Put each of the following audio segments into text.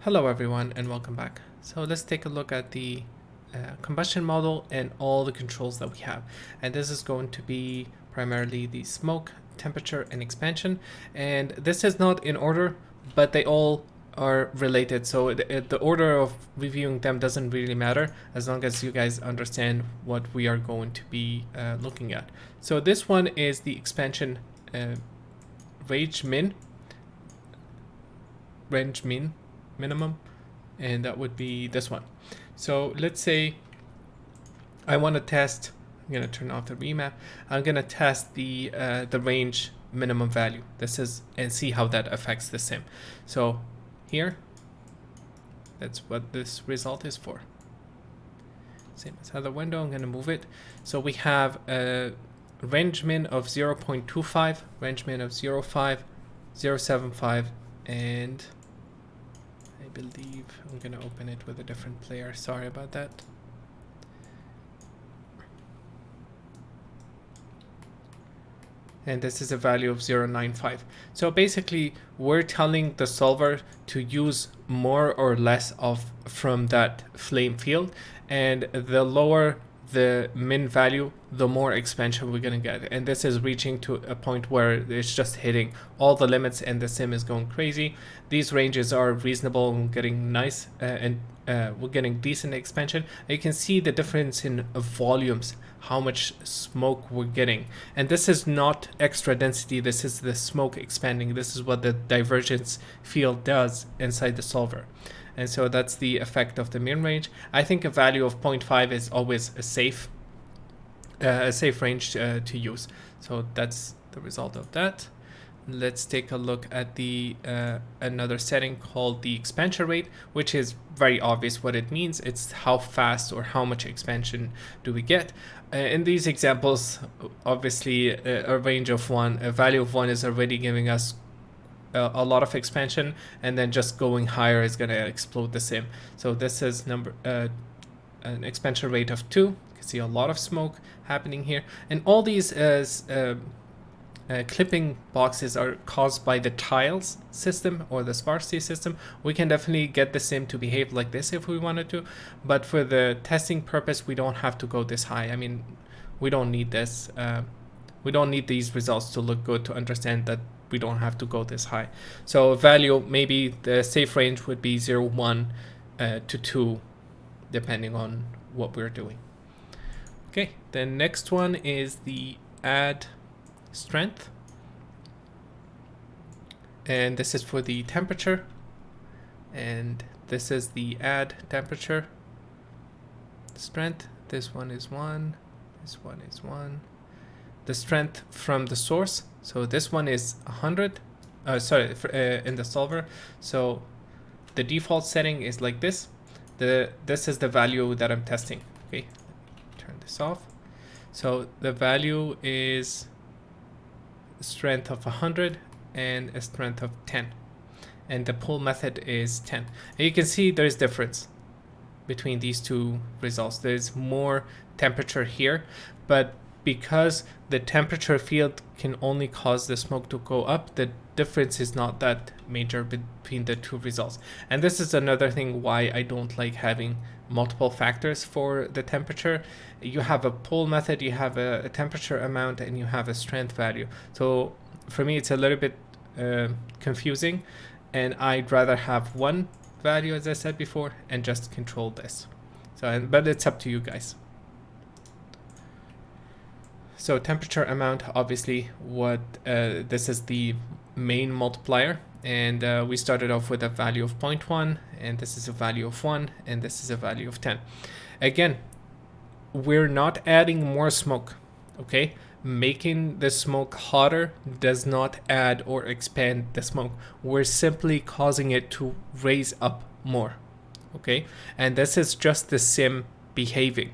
Hello everyone and welcome back. So let's take a look at the combustion model and all the controls that we have. And this is going to be primarily the smoke, temperature, and expansion. And this is not in order, but they all are related. So the order of reviewing them doesn't really matter as long as you guys understand what we are going to be looking at. So this one is the expansion range minimum, and that would be this one. So let's say I want to test, I'm going to turn off the remap. I'm going to test the range minimum value. This is, and see how that affects the sim. So here, that's what this result is for. Same as other window, I'm going to move it. So we have a range min of 0.25, range min of 0.5, 0.75, and I believe I'm going to open it with a different player. Sorry about that. And this is a value of 0.95. So basically we're telling the solver to use more or less of from that flame field, and the lower the min value, the more expansion we're going to get. And this is reaching to a point where it's just hitting all the limits and the sim is going crazy. These ranges are reasonable and getting nice, and we're getting decent expansion. You can see the difference in volumes, how much smoke we're getting. And this is not extra density, this is the smoke expanding. This is what the divergence field does inside the solver. And so that's the effect of the min range. I think a value of 0.5 is always a safe range to use. So that's the result of that. Let's take a look at the another setting called the expansion rate, which is very obvious what it means. It's how fast or how much expansion do we get. In these examples, obviously a range of 1, a value of 1 is already giving us a lot of expansion, and then just going higher is going to explode the sim. So this is an expansion rate of 2. You can see a lot of smoke happening here, and all these clipping boxes are caused by the tiles system or the sparsity system. We can definitely get the sim to behave like this if we wanted to, but for the testing purpose we don't have to go this high. I mean, we don't need this. We don't need these results to look good to understand that we don't have to go this high. So value, maybe the safe range would be 0.1 to 2 depending on what we're doing. Okay, the next one is the add strength, and this is for the temperature, and this is the add temperature strength. This one is 1, this one is 1. The strength from the source, so this one is 100 in the solver. So the default setting is like this. This is the value that I'm testing. Okay, turn this off. So the value is strength of 100 and a strength of 10, and the pull method is 10. And you can see there's difference between these two results. There's more temperature here, but because the temperature field can only cause the smoke to go up, the difference is not that major between the two results. And this is another thing why I don't like having multiple factors for the temperature. You have a pull method, you have a temperature amount, and you have a strength value. So for me it's a little bit confusing, and I'd rather have one value, as I said before, and just control this. So, but it's up to you guys. So temperature amount, obviously what this is the main multiplier, and we started off with a value of 0.1, and this is a value of 1, and this is a value of 10. Again, we're not adding more smoke, okay? Making the smoke hotter does not add or expand the smoke. We're simply causing it to raise up more, okay? And this is just the sim behaving.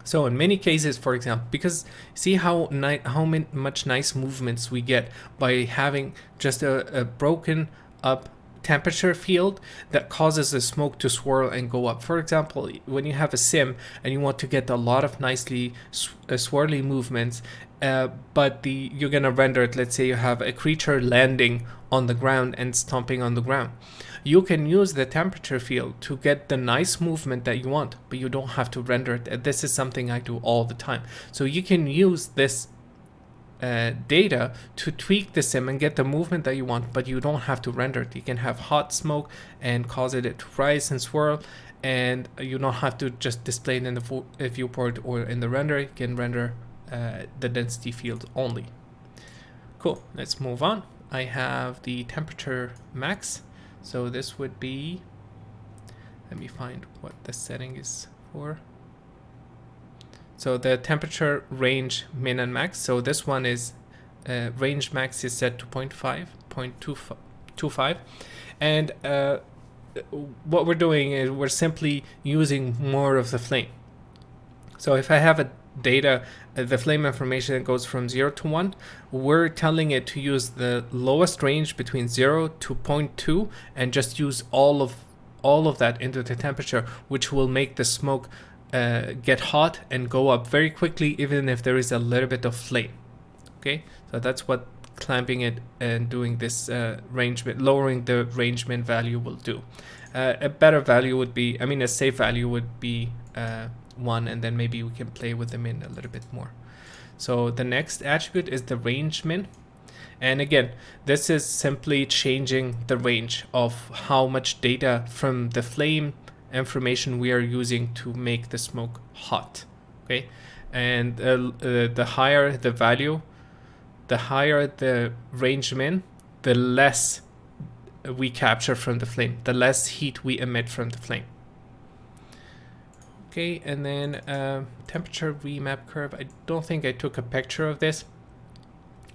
So in many cases, for example, because see how much nice movements we get by having just a broken up temperature field that causes the smoke to swirl and go up. For example, when you have a sim and you want to get a lot of nicely swirly movements, but you're gonna render it, let's say you have a creature landing on the ground and stomping on the ground. You can use the temperature field to get the nice movement that you want, but you don't have to render it. This is something I do all the time. So you can use this data to tweak the sim and get the movement that you want, but you don't have to render it. You can have hot smoke and cause it to rise and swirl, and you don't have to just display it in the viewport or in the render. You can render the density field only. Cool, let's move on. I have the temperature max, so this would be, let me find what the setting is for. So the temperature range min and max. So this one is range max is set to 0.25, and what we're doing is we're simply using more of the flame. So if I have a data, the flame information that goes from 0 to 1, we're telling it to use the lowest range between 0 to 0.2 and just use all of that into the temperature, which will make the smoke get hot and go up very quickly, even if there is a little bit of flame. Okay, so that's what clamping it and doing this lowering the range min value will do. A better value would be, I mean, a safe value would be 1, and then maybe we can play with the min a little bit more. So the next attribute is the range min. And again, this is simply changing the range of how much data from the flame information we are using to make the smoke hot. Okay, and the higher the value, the higher the range min, the less we capture from the flame, the less heat we emit from the flame. Okay, and then temperature remap curve. I don't think I took a picture of this,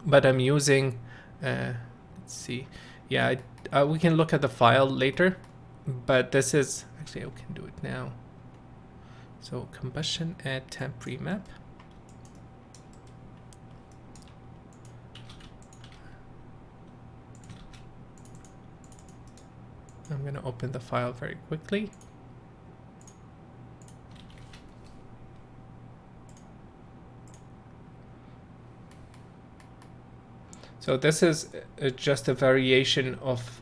but I'm using, let's see, yeah, we can look at the file later, but this is, actually I can do it now. So combustion add temp remap. I'm going to open the file very quickly. So this is just a variation of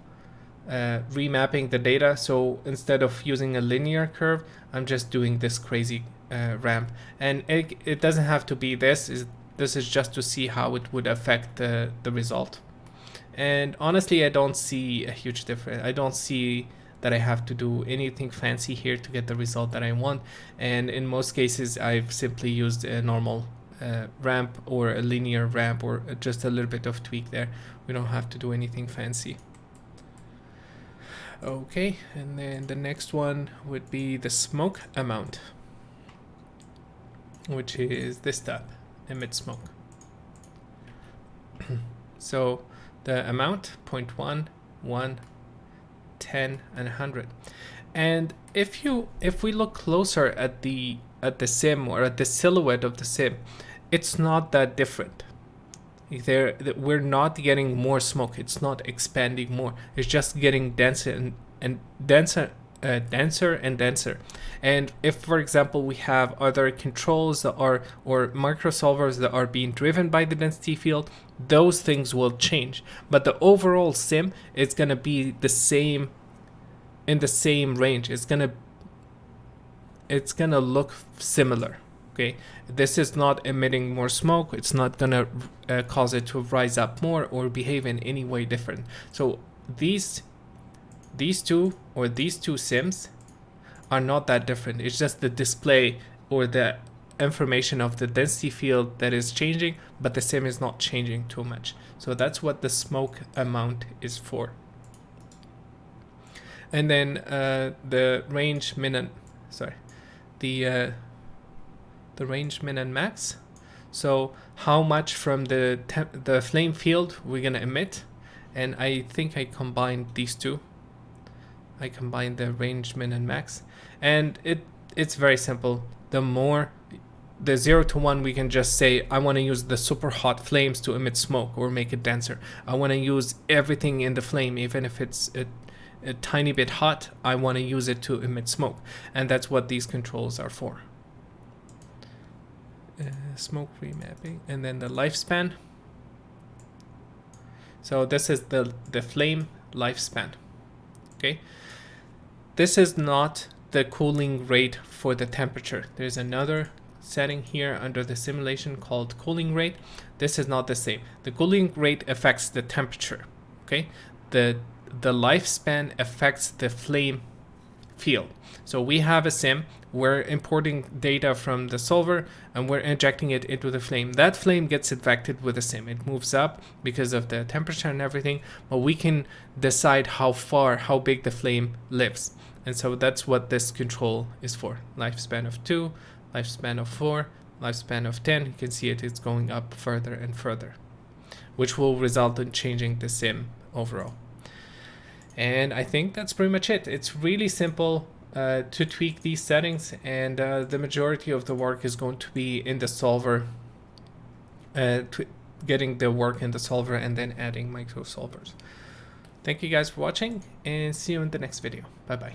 remapping the data. So instead of using a linear curve, I'm just doing this crazy ramp. And it doesn't have to be this. This is just to see how it would affect the result. And honestly, I don't see a huge difference. I don't see that I have to do anything fancy here to get the result that I want. And in most cases, I've simply used a normal ramp or a linear ramp or just a little bit of tweak there. We don't have to do anything fancy. Okay, and then the next one would be the smoke amount, which is this tab, emit smoke. So the amount 0.1, 1, 10, and 100. And if we look closer at the sim or at the silhouette of the sim, it's not that different. We're not getting more smoke. It's not expanding more. It's just getting denser and denser. Denser and denser. And if, for example, we have other controls that are, or micro solvers that are being driven by the density field, those things will change. But the overall sim is going to be the same, in the same range. It's gonna look similar. Okay, this is not emitting more smoke. It's not gonna cause it to rise up more or behave in any way different. So these two sims are not that different. It's just the display or the information of the density field that is changing, but the sim is not changing too much. So that's what the smoke amount is for. And then the range min and the range min and max. So how much from the flame field we're gonna emit, and I think I combined these two. I combined the range min and max, and it's very simple. The 0 to 1, we can just say I want to use the super hot flames to emit smoke or make it denser. I want to use everything in the flame, even if it's a tiny bit hot. I want to use it to emit smoke, and that's what these controls are for. Smoke remapping, and then the lifespan. So this is the flame lifespan. Okay, this is not the cooling rate for the temperature. There's another setting here under the simulation called cooling rate. This is not the same. The cooling rate affects the temperature. Okay, the lifespan affects the flame field. So we have a sim, we're importing data from the solver and we're injecting it into the flame. That flame gets infected with the sim. It moves up because of the temperature and everything, but we can decide how big the flame lives. And so that's what this control is for. Lifespan of 2, lifespan of 4, lifespan of 10. You can see it's going up further and further, which will result in changing the sim overall. And I think that's pretty much it. It's really simple to tweak these settings, and the majority of the work is going to be in the solver, getting the work in the solver and then adding micro solvers. Thank you guys for watching, and see you in the next video. Bye bye.